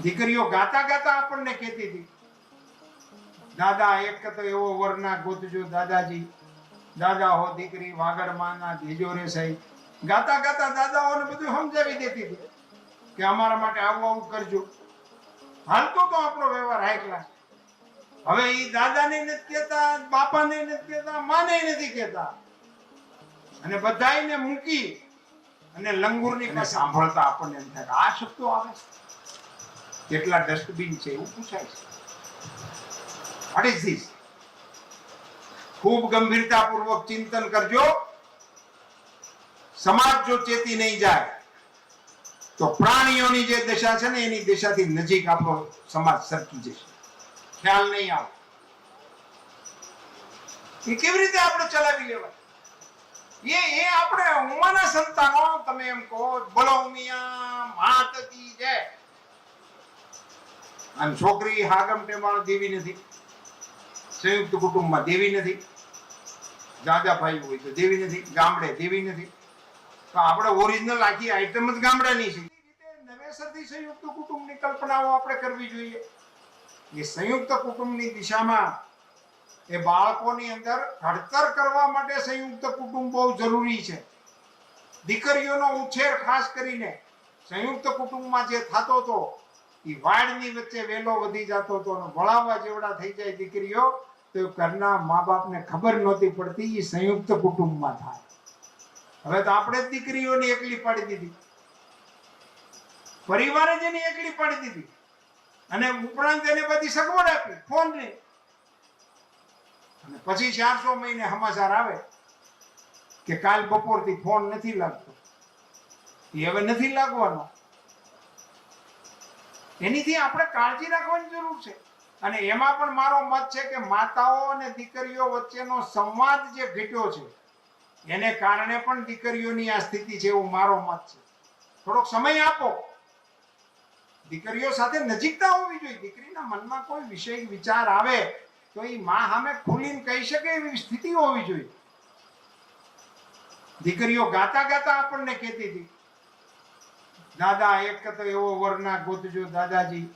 દીકરીઓ ગાતા ગાતા આપણને કહેતી હતી, દાદા એક તો એવો વરના ગોતજો દાદાજી, દાદા હો દીકરી વાગડ માના દેજો રે સહી. ગાતા ગાતા દાદાઓને બધું સમજાવી દેતી હતી કે અમારા માટે આવું આવું કરજો. હાલતો તો આપણો વ્યવહાર હાઈ ક્લાસ. હવે એ દાદાને નથી કહેતા, બાપાને નથી કહેતા, માને નથી કહેતા, અને બધાયને મૂકી અને લંગુરની પાસે સાંભળતા આપણને એમ થાય આ શબ્દો આવે કેટલા ડસ્ટબિન છે એવું પૂછાય છે. What is this? ખૂબ ગંભીરતાપૂર્વક ચિંતન કરજો. સમાજ જો ચેતી નહીં જાય તો પ્રાણીઓની જે દશા છે ને એની દિશાથી નજીક આપણો સમાજ સરકી જશે. ખ્યાલ નહીં આવે એ કેવી રીતે આપણે ચલાવી લેવાય. એ આપણે ઉમાના સંતાનો, તમે એમ કહો બોલો ઉમિયા માત કી જય. અને છોકરી હાગમ ટેમાળ દેવી નથી, સંયુક્ત કુટુંબમાં દેવી નથી, દાદા ભાઈ હોય તો દેવી નથી, ગામડે દેવી નથી. તો આપણે ઓરિજિનલ આખી આઈટમ જ ગામડાની છે. નવેસરથી સંયુક્ત કુટુંબની કલ્પનાઓ આપણે કરવી જોઈએ. એ સંયુક્ત કુટુંબની દિશામાં એ બાળકોની અંદર ઘડતર કરવા માટે સંયુક્ત કુટુંબ બહુ જરૂરી છે. દીકરીઓનો ઉછેર ખાસ કરીને સંયુક્ત કુટુંબમાં જે થતો હતો એ વાડની વચ્ચે વેલો વધી જતો હતો અને વળાવવા જેવડા થઈ જાય દીકરીઓ તો ઘરના મા બાપને ખબર નહોતી પડતી એ સંયુક્ત કુટુંબમાં થાય. હવે તો આપણે જ દીકરીઓને એકલી પાડી દીધી, પરિવારે જ એની એકલી પાડી દીધી, અને ઉપરાંત એને બધી સગવડ આપી ફોન ની. અને પછી 400 મહિને સમાચાર આવે કે કાલ બપોરથી ફોન નથી લાગતો. એ હવે નથી લાગવાનો. એનીથી આપણે કાળજી રાખવાની જરૂર છે. અને એમાં પણ મારો મત છે કે માતાઓ અને દીકરીઓ વચ્ચેનો સંવાદ જે ઘટ્યો છે એને કારણે પણ દીકરીઓની આ સ્થિતિ છે એવો મારો મત છે. થોડોક સમય આપો. દીકરીઓ સાથે નજીકતા હોવી જોઈએ. દીકરીના મનમાં કોઈ વિષય વિચાર આવે તો એ માં સામે ખુલીને કહી શકે એવી સ્થિતિ હોવી જોઈએ. દીકરીઓ ગાતા ગાતા આપણને કહેતી હતી, દાદા એક તો એવો વરના ગોતજો દાદાજી,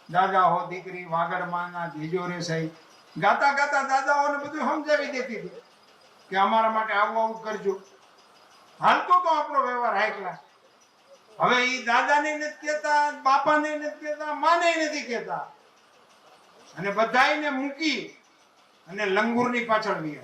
દાદા હો દીકરી વાગડ માના દેજો રે સહી. ગાતા ગાતા દાદાઓને બધું સમજાવી દેતી હતી કે અમારા માટે આવું આવું કરજો. હાલતો તો આપણો વ્યવહાર હાઈ ક્લાસ. હવે એ દાદાને નથી કહેતા, બાપાને નથી કહેતા, માને નથી કહેતા, અને બધાયને મૂકી અને લંગુરની પાછળ વી